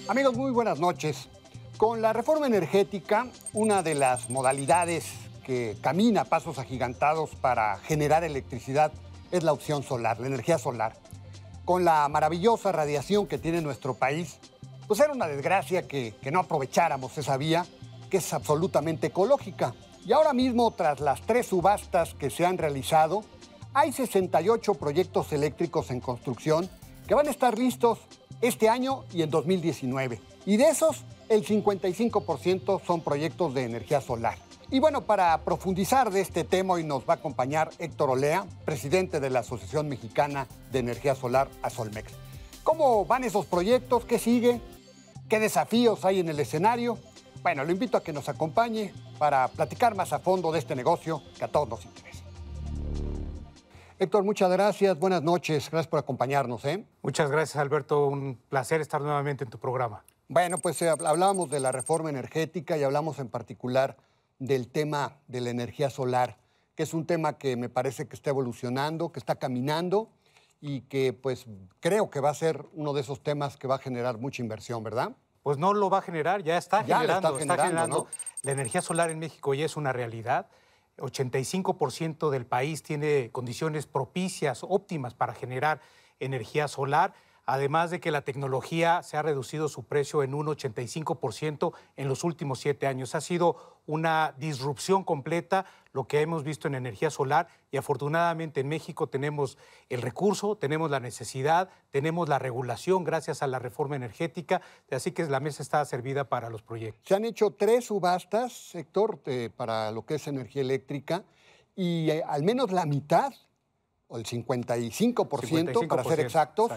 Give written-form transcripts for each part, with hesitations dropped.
Amigos, muy buenas noches. Con la reforma energética, una de las modalidades que camina a pasos agigantados para generar electricidad es la opción solar, la energía solar. Con la maravillosa radiación que tiene nuestro país, pues era una desgracia que no aprovecháramos esa vía, que es absolutamente ecológica. Y ahora mismo, tras las 3 subastas que se han realizado, hay 68 proyectos eléctricos en construcción que van a estar listos este año y en 2019. Y de esos, el 55% son proyectos de energía solar. Y bueno, para profundizar de este tema, hoy nos va a acompañar Héctor Olea, presidente de la Asociación Mexicana de Energía Solar, ASOLMEX. ¿Cómo van esos proyectos? ¿Qué sigue? ¿Qué desafíos hay en el escenario? Bueno, lo invito a que nos acompañe para platicar más a fondo de este negocio que a todos nos interesa. Héctor, muchas gracias. Buenas noches. Gracias por acompañarnos. Muchas gracias, Alberto. Un placer estar nuevamente en tu programa. Bueno, pues hablábamos de la reforma energética y hablamos en particular del tema de la energía solar, que es un tema que me parece que está evolucionando, que está caminando y que pues creo que va a ser uno de esos temas que va a generar mucha inversión, ¿verdad? Pues no lo va a generar, ya está generando. ¿No? La energía solar en México ya es una realidad. 85% del país tiene condiciones propicias, óptimas para generar energía solar, además de que la tecnología se ha reducido su precio en un 85% en los últimos 7 años. Ha sido una disrupción completa lo que hemos visto en energía solar y afortunadamente en México tenemos el recurso, tenemos la necesidad, tenemos la regulación gracias a la reforma energética, así que la mesa está servida para los proyectos. Se han hecho 3 subastas, Héctor, para lo que es energía eléctrica y al menos la mitad, o el 55%, para ser exactos,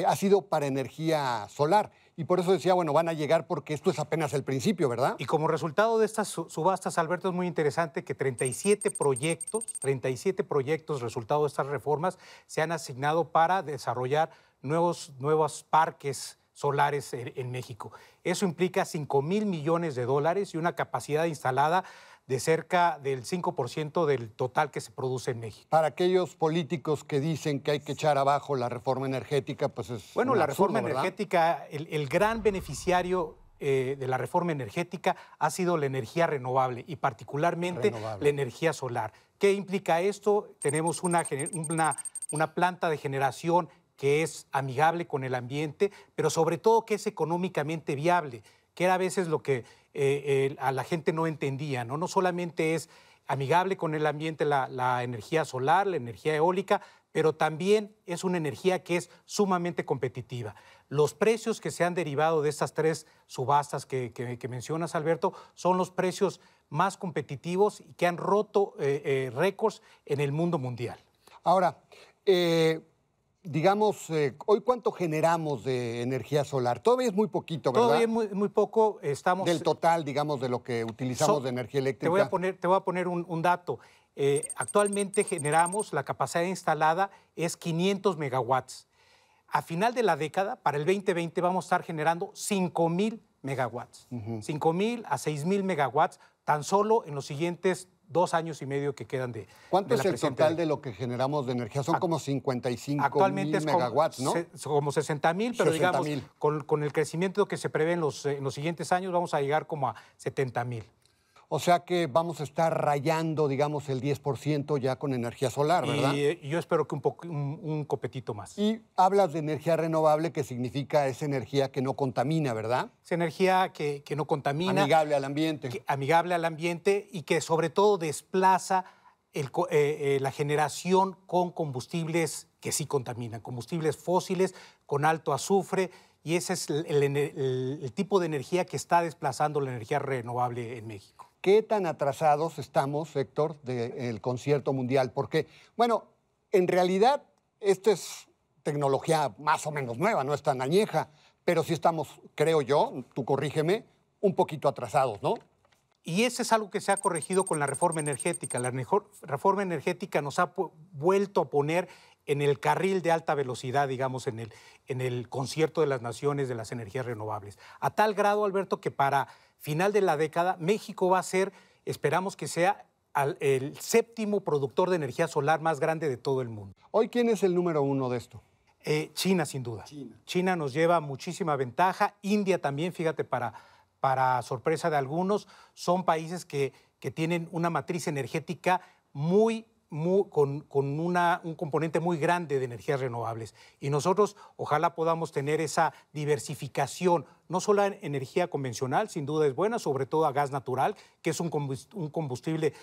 ha sido para energía solar. Y por eso decía, bueno, van a llegar porque esto es apenas el principio, ¿verdad? Y como resultado de estas subastas, Alberto, es muy interesante que 37 proyectos resultado de estas reformas se han asignado para desarrollar nuevos parques solares en México. Eso implica $5,000 millones y una capacidad instalada de cerca del 5% del total que se produce en México. Para aquellos políticos que dicen que hay que echar abajo la reforma energética, pues es bueno, la reforma absurdo, energética, el gran beneficiario de la reforma energética ha sido la energía renovable y particularmente la energía solar. ¿Qué implica esto? Tenemos una planta de generación que es amigable con el ambiente, pero sobre todo que es económicamente viable, que era a veces lo que a la gente no entendía, ¿no? No solamente es amigable con el ambiente la energía solar, la energía eólica, pero también es una energía que es sumamente competitiva. Los precios que se han derivado de estas 3 subastas que mencionas, Alberto, son los precios más competitivos y que han roto récords en el mundo mundial. Ahora, digamos, hoy ¿cuánto generamos de energía solar? Todavía es muy poquito, ¿verdad? Todavía es muy poco. Estamos del total, digamos, de lo que utilizamos de energía eléctrica. Te voy a poner un dato. Actualmente generamos, la capacidad instalada es 500 megawatts. A final de la década, para el 2020, vamos a estar generando 5,000 megawatts. 5,000 a 6,000 megawatts tan solo en los siguientes 2 años y medio que quedan de ¿Cuánto es el total de lo que generamos de energía? Son como 55,000 megawatts, ¿no? Como 60,000, pero 60, digamos, con el crecimiento que se prevé en los siguientes años, vamos a llegar como a 70,000. O sea que vamos a estar rayando, digamos, el 10% ya con energía solar, ¿verdad? Y yo espero que un copetito más. Y hablas de energía renovable, que significa esa energía que no contamina, ¿verdad? Es energía que no contamina. Amigable al ambiente. Amigable al ambiente y que sobre todo desplaza la generación con combustibles que sí contaminan, combustibles fósiles con alto azufre, y ese es el tipo de energía que está desplazando la energía renovable en México. ¿Qué tan atrasados estamos, Héctor, del concierto mundial? Porque, bueno, en realidad esto es tecnología más o menos nueva, no es tan añeja, pero sí estamos, creo yo, tú corrígeme, un poquito atrasados, ¿no? Y eso es algo que se ha corregido con la reforma energética. La reforma energética nos ha vuelto a poner en el carril de alta velocidad, digamos, en el concierto de las naciones de las energías renovables. A tal grado, Alberto, que para final de la década, México va a ser, esperamos que sea, el 7º productor de energía solar más grande de todo el mundo. Hoy, ¿quién es el número 1 de esto? China, sin duda. China. China nos lleva muchísima ventaja. India también, fíjate, para sorpresa de algunos, son países que tienen una matriz energética con un componente muy grande de energías renovables. Y nosotros ojalá podamos tener esa diversificación, no solo en energía convencional, sin duda es buena, sobre todo a gas natural, que es un combustible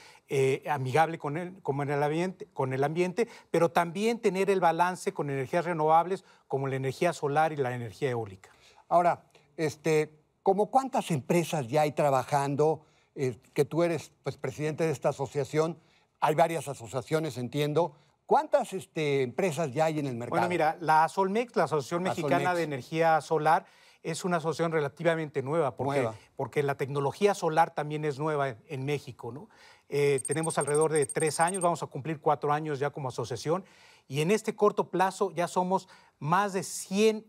amigable con el ambiente, pero también tener el balance con energías renovables como la energía solar y la energía eólica. Ahora, ¿cómo cuántas empresas ya hay trabajando? Que tú eres pues, presidente de esta asociación. Hay varias asociaciones, entiendo. ¿Cuántas empresas ya hay en el mercado? Bueno, mira, la Solmex, la Asociación Mexicana de Energía Solar, es una asociación relativamente nueva porque la tecnología solar también es nueva en México, ¿no? Tenemos alrededor de 3 años, vamos a cumplir 4 años ya como asociación, y en este corto plazo ya somos más de 100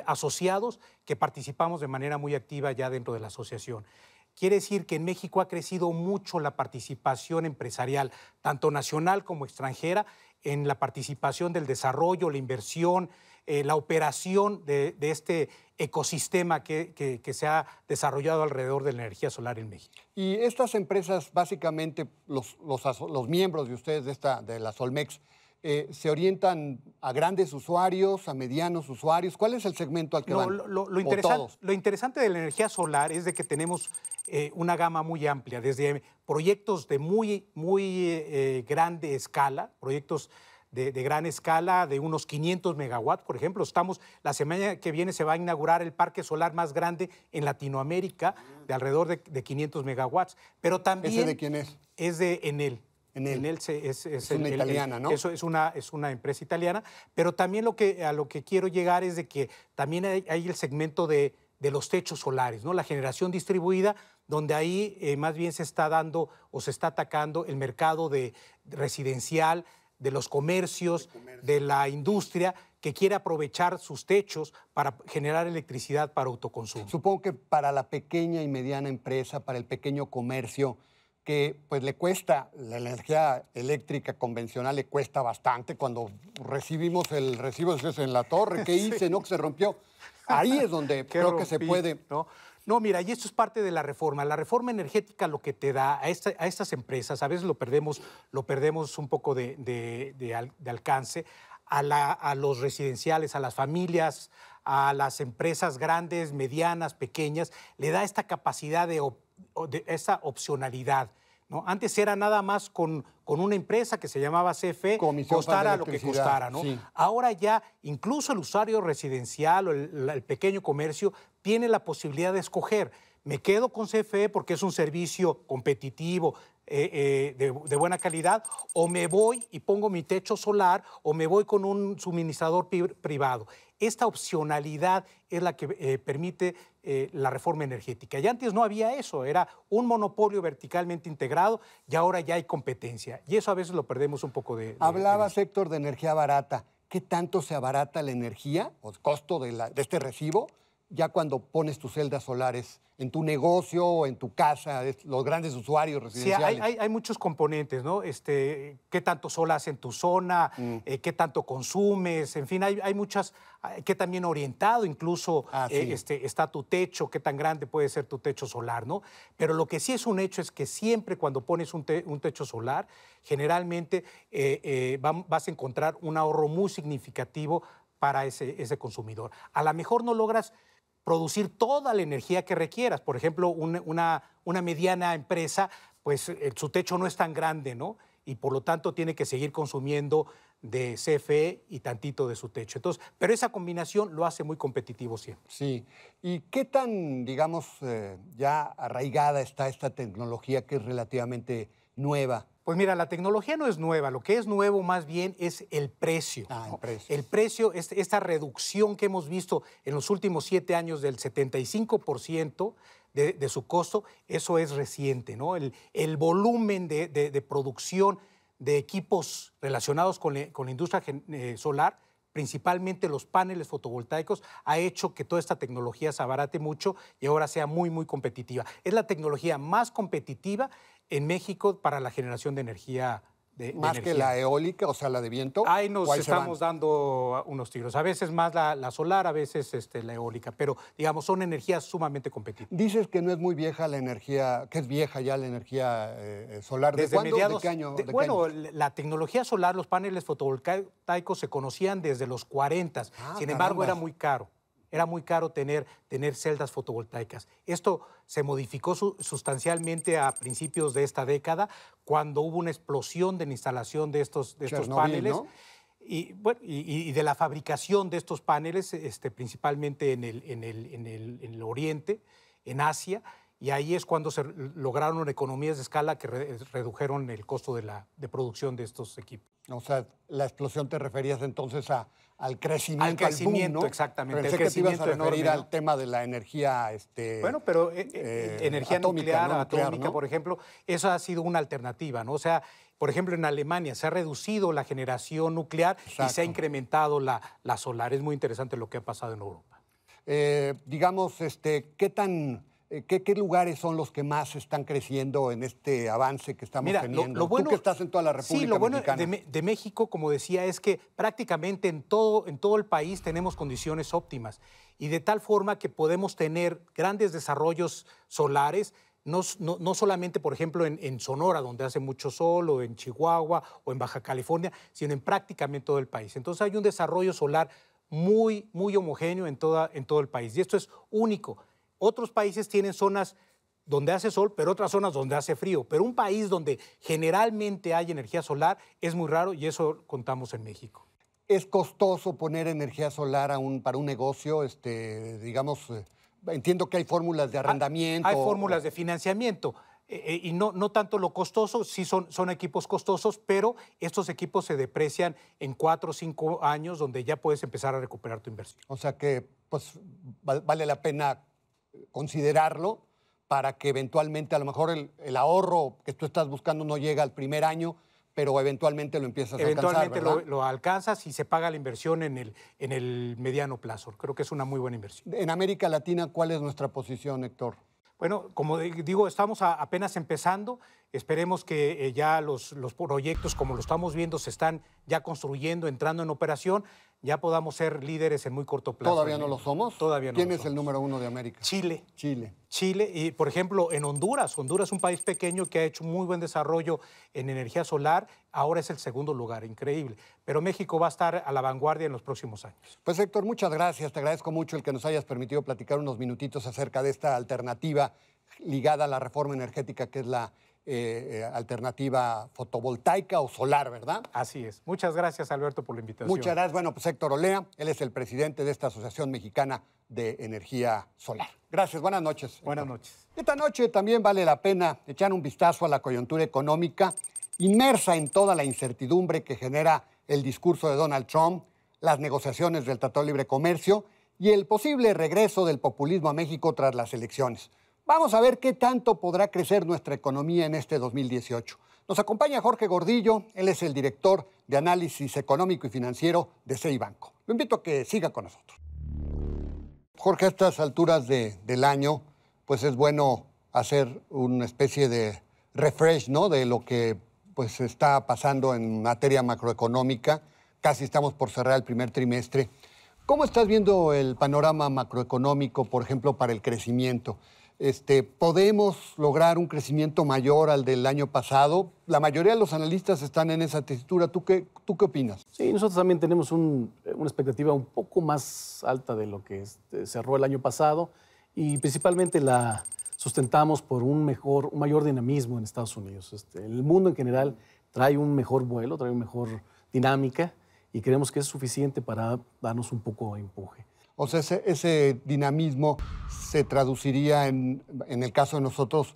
asociados que participamos de manera muy activa ya dentro de la asociación. Quiere decir que en México ha crecido mucho la participación empresarial, tanto nacional como extranjera, en la participación del desarrollo, la inversión, la operación de este ecosistema que se ha desarrollado alrededor de la energía solar en México. Y estas empresas, básicamente, los miembros de ustedes de la Solmex, ¿se orientan a grandes usuarios, a medianos usuarios? ¿Cuál es el segmento al que van? Lo interesante de la energía solar es de que tenemos una gama muy amplia, desde proyectos de muy grande escala, proyectos de gran escala, de unos 500 megawatts, por ejemplo. La semana que viene se va a inaugurar el parque solar más grande en Latinoamérica, de alrededor de 500 megawatts. Pero también... ¿Ese de quién es? Es de Enel. Enel es una italiana, ¿no? Eso es una empresa italiana, pero también a lo que quiero llegar es de que también hay el segmento de los techos solares, ¿no? La generación distribuida, donde ahí más bien se está dando o se está atacando el mercado residencial, de los comercios, de la industria, que quiere aprovechar sus techos para generar electricidad para autoconsumo. Supongo que para la pequeña y mediana empresa, para el pequeño comercio, que pues le cuesta, la energía eléctrica convencional le cuesta bastante. Cuando recibimos el recibo en la torre, ¿qué hice? ¿No? Que se rompió. Ahí es donde creo que se puede... No, mira, y esto es parte de la reforma. La reforma energética lo que te da a estas empresas, a veces lo perdemos un poco de alcance, a los residenciales, a las familias, a las empresas grandes, medianas, pequeñas, le da esta capacidad de esa opcionalidad, ¿no? Antes era nada más con una empresa que se llamaba CFE, costara lo que costara, ¿no? Sí. Ahora ya incluso el usuario residencial o el pequeño comercio tiene la posibilidad de escoger. Me quedo con CFE porque es un servicio competitivo, de buena calidad, o me voy y pongo mi techo solar, o me voy con un suministrador privado. Esta opcionalidad es la que permite la reforma energética. Y antes no había eso, era un monopolio verticalmente integrado y ahora ya hay competencia. Y eso a veces lo perdemos un poco de Hablabas, Héctor, de energía barata. ¿Qué tanto se abarata la energía o el costo de este recibo ya cuando pones tus celdas solares en tu negocio o en tu casa, los grandes usuarios residenciales? Sí, hay muchos componentes, ¿no? ¿Qué tanto sol hace en tu zona? ¿Qué tanto consumes? En fin, hay muchas, qué tan bien orientado incluso sí. Está tu techo, qué tan grande puede ser tu techo solar, ¿no? Pero lo que sí es un hecho es que siempre cuando pones un techo solar, generalmente vas a encontrar un ahorro muy significativo para ese consumidor. A lo mejor no logras producir toda la energía que requieras. Por ejemplo, una mediana empresa, pues su techo no es tan grande, ¿no? Y por lo tanto tiene que seguir consumiendo de CFE y tantito de su techo. Entonces, pero esa combinación lo hace muy competitivo siempre. Sí. ¿Y qué tan, digamos, ya arraigada está esta tecnología que es relativamente nueva? Pues mira, la tecnología no es nueva, lo que es nuevo más bien es el precio. El precio. El precio, esta reducción que hemos visto en los últimos 7 años del 75% de su costo, eso es reciente, ¿no? El volumen de producción de equipos relacionados con la industria solar, principalmente los paneles fotovoltaicos, ha hecho que toda esta tecnología se abarate mucho y ahora sea muy, muy competitiva. Es la tecnología más competitiva en México para la generación de energía de ¿Más energía. que la eólica, o sea, la de viento? Ahí nos estamos dando unos tiros. A veces más la solar, a veces la eólica, pero digamos, son energías sumamente competitivas. Dices que no es muy vieja la energía, que es vieja ya la energía solar. ¿De Desde cuándo? mediados, ¿De qué año? ¿De qué bueno, año? la tecnología solar, los paneles fotovoltaicos se conocían desde los 40. Sin embargo, carambas. era muy caro. Era muy caro tener celdas fotovoltaicas. Esto se modificó sustancialmente a principios de esta década, cuando hubo una explosión de la instalación de estos paneles. ¿No? Y, bueno, y de la fabricación de estos paneles, principalmente en el Oriente, en Asia, y ahí es cuando se lograron economías de escala que redujeron el costo de producción de estos equipos. O sea, la explosión te referías entonces al crecimiento, al crecimiento, boom, ¿no? exactamente. Pensé que te ibas a referir al tema de la energía bueno, pero energía atómica, nuclear, ¿no? atómica, ¿no? por ejemplo, eso ha sido una alternativa, ¿no? O sea, por ejemplo, en Alemania se ha reducido la generación nuclear y se ha incrementado la solar. Es muy interesante lo que ha pasado en Europa. Digamos, ¿qué lugares son los que más están creciendo en este avance que estamos teniendo? Lo bueno, tú que estás en toda la República Mexicana. Mexicana. Sí, lo bueno de México, como decía, es que prácticamente en todo el país tenemos condiciones óptimas y de tal forma que podemos tener grandes desarrollos solares, no solamente, por ejemplo, en Sonora, donde hace mucho sol, o en Chihuahua, o en Baja California, sino en prácticamente todo el país. Entonces hay un desarrollo solar muy, muy homogéneo en todo el país y esto es único. Otros países tienen zonas donde hace sol, pero otras zonas donde hace frío. Pero un país donde generalmente hay energía solar es muy raro y eso contamos en México. ¿Es costoso poner energía solar para un negocio? Digamos, entiendo que hay fórmulas de arrendamiento. Hay fórmulas de financiamiento. Y no tanto lo costoso, sí son equipos costosos, pero estos equipos se deprecian en 4 o 5 años, donde ya puedes empezar a recuperar tu inversión. O sea que pues, vale la pena considerarlo para que eventualmente a lo mejor el ahorro que tú estás buscando no llega al primer año, pero eventualmente lo empiezas a alcanzar, ¿verdad? Eventualmente lo alcanzas y se paga la inversión en el mediano plazo. Creo que es una muy buena inversión. En América Latina, ¿cuál es nuestra posición, Héctor? Bueno, como digo, estamos apenas empezando. Esperemos que ya los proyectos, como lo estamos viendo, se están ya construyendo, entrando en operación, ya podamos ser líderes en muy corto plazo. ¿Todavía no lo somos? Todavía no. ¿Quién es el número 1 de América? Chile. Chile. Y, por ejemplo, en Honduras. Honduras es un país pequeño que ha hecho muy buen desarrollo en energía solar. Ahora es el segundo lugar, increíble. Pero México va a estar a la vanguardia en los próximos años. Pues, Héctor, muchas gracias. Te agradezco mucho el que nos hayas permitido platicar unos minutitos acerca de esta alternativa ligada a la reforma energética, que es la alternativa fotovoltaica o solar, ¿verdad? Así es. Muchas gracias, Alberto, por la invitación. Muchas gracias. Bueno, pues Héctor Olea, él es el presidente de esta Asociación Mexicana de Energía Solar. Gracias, buenas noches. Héctor. Buenas noches. Esta noche también vale la pena echar un vistazo a la coyuntura económica inmersa en toda la incertidumbre que genera el discurso de Donald Trump, las negociaciones del Tratado de Libre Comercio y el posible regreso del populismo a México tras las elecciones. Vamos a ver qué tanto podrá crecer nuestra economía en este 2018. Nos acompaña Jorge Gordillo, él es el director de análisis económico y financiero de CI Banco. Lo invito a que siga con nosotros. Jorge, a estas alturas del año, pues es bueno hacer una especie de refresh, ¿no?, de lo que pues está pasando en materia macroeconómica. Casi estamos por cerrar el primer trimestre. ¿Cómo estás viendo el panorama macroeconómico, por ejemplo, para el crecimiento? ¿Podemos lograr un crecimiento mayor al del año pasado? La mayoría de los analistas están en esa tesitura. ¿Tú qué opinas? Sí, nosotros también tenemos una expectativa un poco más alta de lo que cerró el año pasado y principalmente la sustentamos por un mayor dinamismo en Estados Unidos. El mundo en general trae un mejor vuelo, trae una mejor dinámica y creemos que es suficiente para darnos un poco de empuje. O sea, ese dinamismo se traduciría en el caso de nosotros,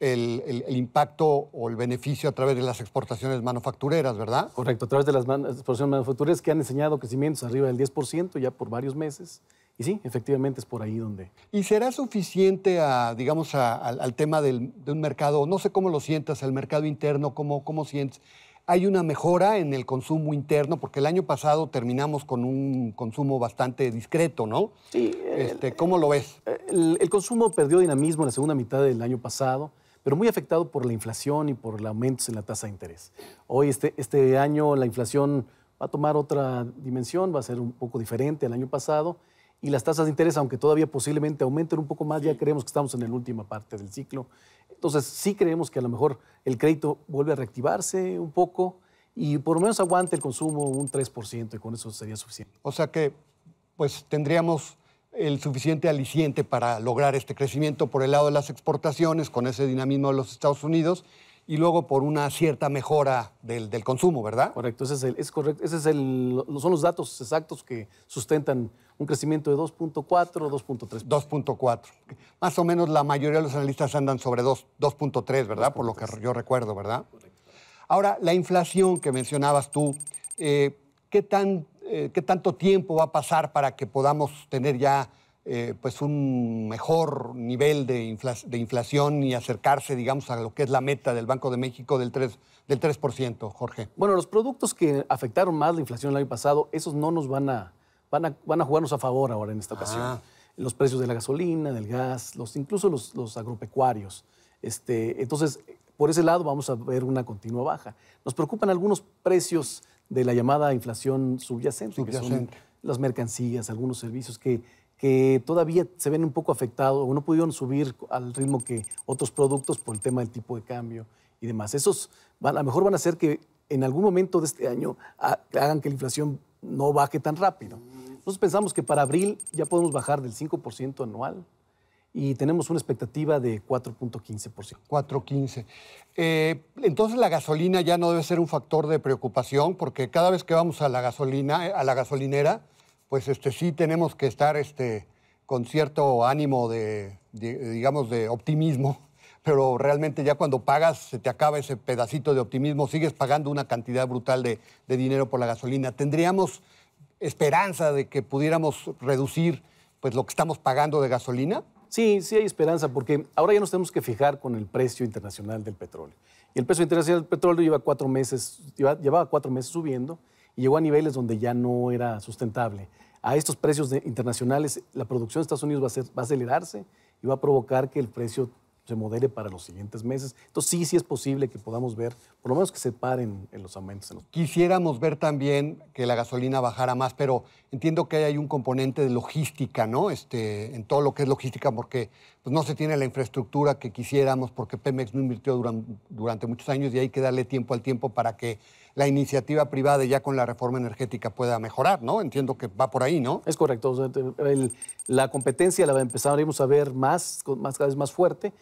el impacto o el beneficio a través de las exportaciones manufactureras, ¿verdad? Correcto, a través de las exportaciones manufactureras que han enseñado crecimientos arriba del 10% ya por varios meses. Y sí, efectivamente es por ahí donde... ¿Y será suficiente al tema de un mercado, no sé cómo lo sientas, el mercado interno, cómo sientes? ¿Hay una mejora en el consumo interno? Porque el año pasado terminamos con un consumo bastante discreto, ¿no? Sí. ¿Cómo lo ves? El consumo perdió dinamismo en la segunda mitad del año pasado, pero muy afectado por la inflación y por el aumento en la tasa de interés. Hoy, este año, la inflación va a tomar otra dimensión, va a ser un poco diferente al año pasado, y las tasas de interés, aunque todavía posiblemente aumenten un poco más, ya creemos que estamos en la última parte del ciclo. Entonces, sí creemos que a lo mejor el crédito vuelve a reactivarse un poco y por lo menos aguante el consumo un 3% y con eso sería suficiente. O sea que, pues, tendríamos el suficiente aliciente para lograr este crecimiento por el lado de las exportaciones, con ese dinamismo de los Estados Unidos, y luego por una cierta mejora del consumo, ¿verdad? Correcto, correcto. Son los datos exactos que sustentan un crecimiento de 2.4, 2.3. 2.4. Más o menos la mayoría de los analistas andan sobre 2.3, ¿verdad? 2.3. Por lo que yo recuerdo, ¿verdad? Correcto. Ahora, la inflación que mencionabas tú, ¿qué tanto tiempo va a pasar para que podamos tener ya pues un mejor nivel de inflación y acercarse, digamos, a lo que es la meta del Banco de México del 3%, Jorge? Bueno, los productos que afectaron más la inflación el año pasado, esos no nos van a jugarnos a favor ahora en esta ocasión. Los precios de la gasolina, del gas, incluso los agropecuarios. Entonces, por ese lado vamos a ver una continua baja. Nos preocupan algunos precios de la llamada inflación subyacente. Que son las mercancías, algunos servicios que todavía se ven un poco afectados o no pudieron subir al ritmo que otros productos por el tema del tipo de cambio y demás. Esos a lo mejor van a hacer que en algún momento de este año hagan que la inflación no baje tan rápido. Nosotros pensamos que para abril ya podemos bajar del 5% anual y tenemos una expectativa de 4.15%. 4.15. Entonces la gasolina ya no debe ser un factor de preocupación porque cada vez que vamos a la gasolinera, pues sí tenemos que estar con cierto ánimo digamos, de optimismo, pero realmente ya cuando pagas se te acaba ese pedacito de optimismo, sigues pagando una cantidad brutal de dinero por la gasolina. ¿Tendríamos esperanza de que pudiéramos reducir pues, lo que estamos pagando de gasolina? Sí, sí hay esperanza, porque ahora ya nos tenemos que fijar con el precio internacional del petróleo. Y el precio internacional del petróleo llevaba 4 meses subiendo y llegó a niveles donde ya no era sustentable. A estos precios internacionales, la producción de Estados Unidos va a acelerarse y va a provocar que el precio se modere para los siguientes meses. Entonces sí es posible que podamos ver, por lo menos que se paren en los aumentos. Quisiéramos ver también que la gasolina bajara más, pero entiendo que hay un componente de logística, ¿no? En todo lo que es logística, porque pues, no se tiene la infraestructura que quisiéramos, porque Pemex no invirtió durante muchos años y hay que darle tiempo al tiempo para que la iniciativa privada ya con la reforma energética pueda mejorar, ¿no? Entiendo que va por ahí, ¿no? Es correcto. O sea, la competencia la empezaremos a ver cada vez más fuerte.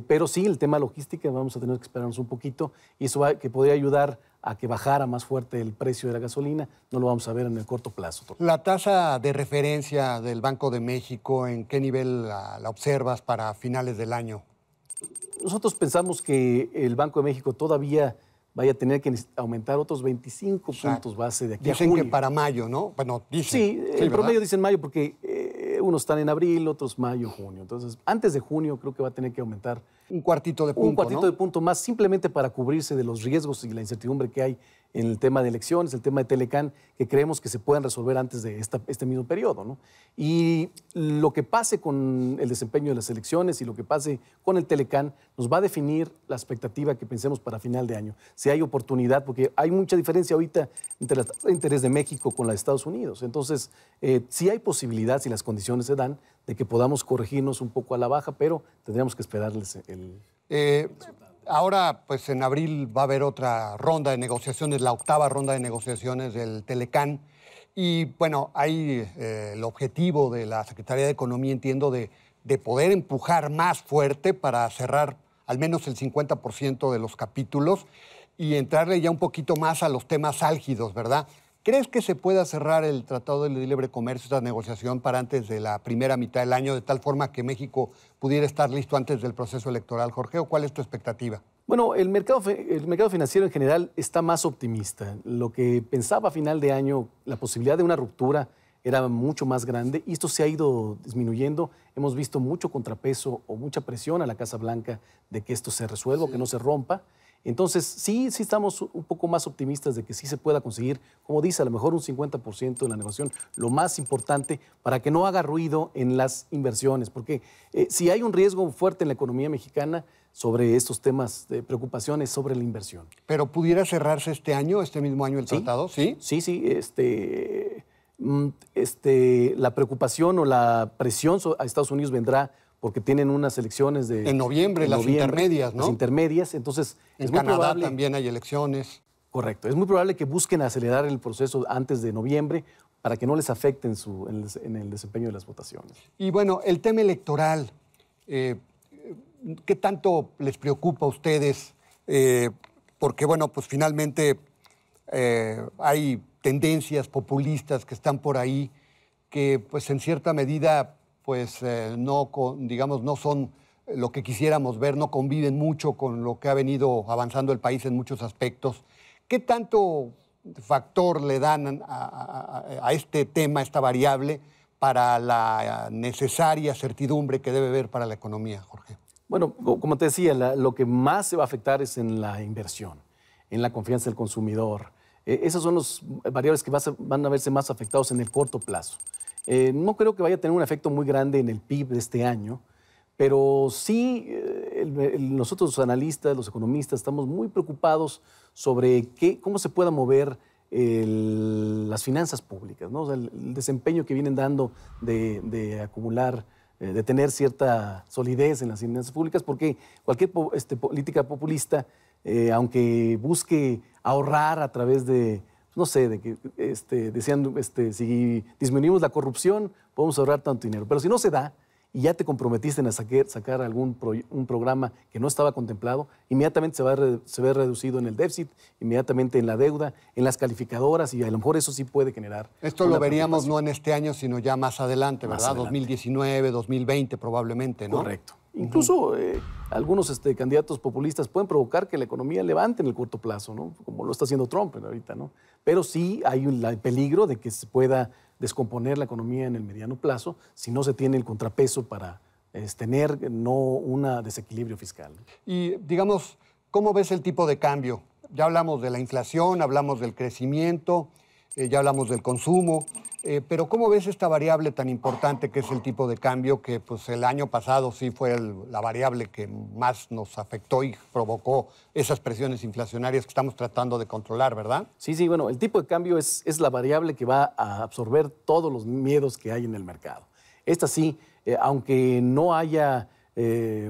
Pero sí, el tema logística vamos a tener que esperarnos un poquito y eso que podría ayudar a que bajara más fuerte el precio de la gasolina. No lo vamos a ver en el corto plazo. La tasa de referencia del Banco de México, ¿en qué nivel la observas para finales del año? Nosotros pensamos que el Banco de México todavía vaya a tener que aumentar otros 25 puntos base de aquí a junio. Dicen que para mayo, ¿no? Bueno, dicen. Sí, el promedio dicen mayo porque unos están en abril, otros mayo, junio. Entonces, antes de junio creo que va a tener que aumentar un cuartito de punto, un cuartito de punto más, simplemente para cubrirse de los riesgos y la incertidumbre que hay en el tema de elecciones, el tema de Telecán, que creemos que se puedan resolver antes de este mismo periodo, ¿no? Y lo que pase con el desempeño de las elecciones y lo que pase con el Telecán nos va a definir la expectativa que pensemos para final de año. Si hay oportunidad, porque hay mucha diferencia ahorita entre la tasa de interés de México con la de Estados Unidos. Entonces, sí hay posibilidad, si las condiciones se dan, de que podamos corregirnos un poco a la baja, pero tendríamos que esperarles el resultado. Ahora, pues en abril va a haber otra ronda de negociaciones, la 8ª ronda de negociaciones del Telecán. Y bueno, hay el objetivo de la Secretaría de Economía, entiendo, de poder empujar más fuerte para cerrar al menos el 50% de los capítulos y entrarle ya un poquito más a los temas álgidos, ¿verdad? ¿Crees que se pueda cerrar el Tratado de Libre Comercio, esta negociación, para antes de la primera mitad del año, de tal forma que México pudiera estar listo antes del proceso electoral, Jorge? ¿O cuál es tu expectativa? Bueno, el mercado financiero en general está más optimista. Lo que pensaba a final de año, la posibilidad de una ruptura era mucho más grande y esto se ha ido disminuyendo. Hemos visto mucho contrapeso o mucha presión a la Casa Blanca de que esto se resuelva, que no se rompa. Entonces, sí estamos un poco más optimistas de que sí se pueda conseguir, como dice, a lo mejor un 50% de la negociación, lo más importante para que no haga ruido en las inversiones, porque si hay un riesgo fuerte en la economía mexicana, sobre estos temas de preocupaciones sobre la inversión. ¿Pero pudiera cerrarse este año, este mismo año el tratado? Sí. Sí. La preocupación o la presión a Estados Unidos vendrá porque tienen unas elecciones en noviembre, las intermedias, ¿no? Las intermedias, entonces en Canadá también hay elecciones. Correcto. Es muy probable que busquen acelerar el proceso antes de noviembre para que no les afecte en el desempeño de las votaciones. Y bueno, el tema electoral, ¿qué tanto les preocupa a ustedes? Porque, bueno, pues finalmente hay tendencias populistas que están por ahí que, pues en cierta medida, pues no son lo que quisiéramos ver, no conviven mucho con lo que ha venido avanzando el país en muchos aspectos. ¿Qué tanto factor le dan a este tema, a esta variable, para la necesaria certidumbre que debe haber para la economía, Jorge? Bueno, como te decía, lo que más se va a afectar es en la inversión, en la confianza del consumidor. Esas son las variables que van a verse más afectados en el corto plazo. No creo que vaya a tener un efecto muy grande en el PIB de este año, pero sí nosotros los analistas, los economistas, estamos muy preocupados sobre cómo se pueda mover las finanzas públicas, ¿no? O sea, el desempeño que vienen dando de acumular, de tener cierta solidez en las finanzas públicas, porque cualquier política populista, aunque busque ahorrar a través de, no sé, de que deseando, si disminuimos la corrupción, podemos ahorrar tanto dinero. Pero si no se da, y ya te comprometiste en sacar un programa que no estaba contemplado, inmediatamente se ve reducido en el déficit, inmediatamente en la deuda, en las calificadoras, y a lo mejor eso sí puede generar. Esto lo veríamos no en este año, sino ya más adelante, ¿verdad? 2019, 2020 probablemente, ¿no? Correcto. Incluso algunos candidatos populistas pueden provocar que la economía levante en el corto plazo, ¿no? Como lo está haciendo Trump ahorita, ¿no? Pero sí hay el peligro de que se pueda descomponer la economía en el mediano plazo si no se tiene el contrapeso para tener no un desequilibrio fiscal. Y digamos, ¿cómo ves el tipo de cambio? Ya hablamos de la inflación, hablamos del crecimiento, ya hablamos del consumo, pero ¿cómo ves esta variable tan importante que es el tipo de cambio, que pues el año pasado sí fue la variable que más nos afectó y provocó esas presiones inflacionarias que estamos tratando de controlar, ¿verdad? Sí, bueno, el tipo de cambio es la variable que va a absorber todos los miedos que hay en el mercado. Esta sí, aunque no haya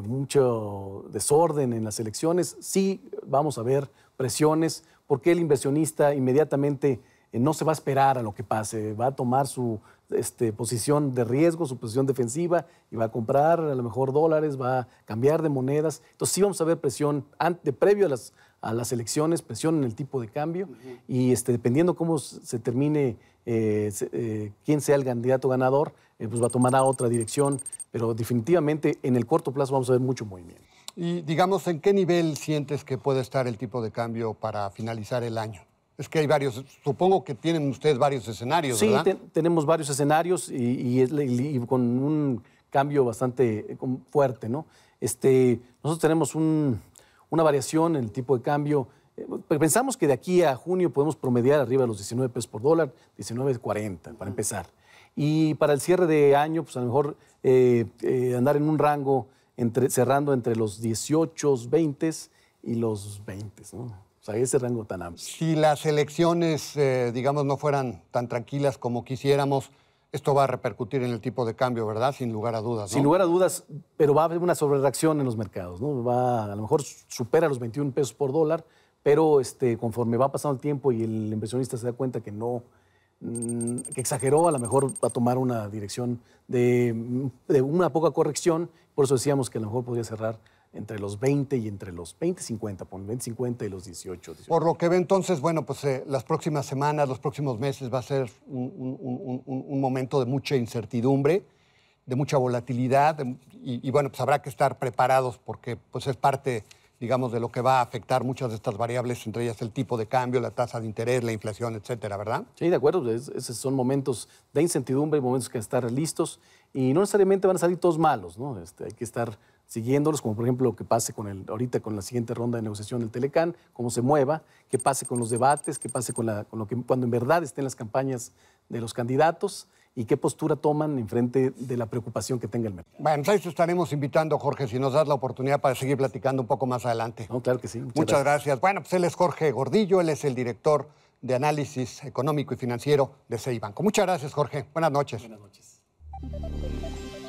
mucho desorden en las elecciones, sí vamos a ver presiones, porque el inversionista inmediatamente no se va a esperar a lo que pase, va a tomar su posición de riesgo, su posición defensiva, y va a comprar a lo mejor dólares, va a cambiar de monedas. Entonces sí vamos a ver presión previo a las elecciones, presión en el tipo de cambio, y dependiendo cómo se termine, quién sea el candidato ganador, pues va a tomar otra dirección, pero definitivamente en el corto plazo vamos a ver mucho movimiento. Y digamos, ¿en qué nivel sientes que puede estar el tipo de cambio para finalizar el año? Es que hay varios, supongo que tienen ustedes varios escenarios, ¿verdad? Sí, tenemos varios escenarios y con un cambio bastante fuerte, ¿no? Nosotros tenemos una variación en el tipo de cambio. Pensamos que de aquí a junio podemos promediar arriba de los 19 pesos por dólar, 19.40 para empezar. Y para el cierre de año, pues a lo mejor andar en un rango cerrando entre los 18.20 y los 20, ¿no? O sea, ese rango tan amplio. Si las elecciones, digamos, no fueran tan tranquilas como quisiéramos, esto va a repercutir en el tipo de cambio, ¿verdad? Sin lugar a dudas, ¿no? Sin lugar a dudas, pero va a haber una sobrereacción en los mercados, ¿no? A lo mejor supera los 21 pesos por dólar, pero conforme va pasando el tiempo y el inversionista se da cuenta que que exageró, a lo mejor va a tomar una dirección de una poca corrección. Por eso decíamos que a lo mejor podría cerrar entre los 20 y entre los 20.50, por 20.50 y los 18. Por lo que ve entonces, bueno, pues las próximas semanas, los próximos meses va a ser un momento de mucha incertidumbre, de mucha volatilidad y bueno, pues habrá que estar preparados porque pues es parte, digamos, de lo que va a afectar muchas de estas variables, entre ellas el tipo de cambio, la tasa de interés, la inflación, etcétera, ¿verdad? Sí, de acuerdo. Esos son momentos de incertidumbre, momentos que hay que estar listos y no necesariamente van a salir todos malos, ¿no? Hay que estar siguiéndolos, como por ejemplo lo que pase ahorita con la siguiente ronda de negociación del Telecán, cómo se mueva, qué pase con los debates, qué pase con lo que cuando en verdad estén las campañas de los candidatos y qué postura toman en frente de la preocupación que tenga el mercado. Bueno, pues ahí te estaremos invitando, Jorge, si nos das la oportunidad para seguir platicando un poco más adelante. No, claro que sí. Muchas gracias. Bueno, pues él es Jorge Gordillo, él es el director de análisis económico y financiero de CI Banco. Muchas gracias, Jorge. Buenas noches. Buenas noches.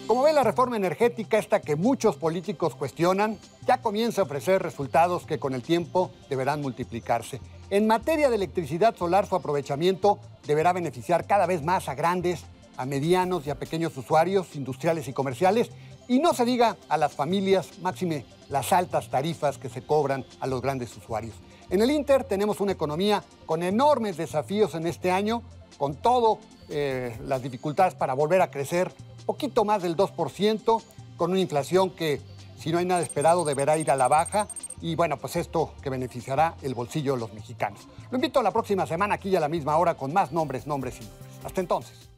Como ve, la reforma energética, esta que muchos políticos cuestionan, ya comienza a ofrecer resultados que con el tiempo deberán multiplicarse. En materia de electricidad solar, su aprovechamiento deberá beneficiar cada vez más a grandes, a medianos y a pequeños usuarios industriales y comerciales, y no se diga a las familias, máxime las altas tarifas que se cobran a los grandes usuarios. En el Inter tenemos una economía con enormes desafíos en este año, con todo las dificultades para volver a crecer, poquito más del 2%, con una inflación que, si no hay nada esperado, deberá ir a la baja. Y bueno, pues esto que beneficiará el bolsillo de los mexicanos. Lo invito a la próxima semana aquí a la misma hora con más nombres y nombres. Hasta entonces.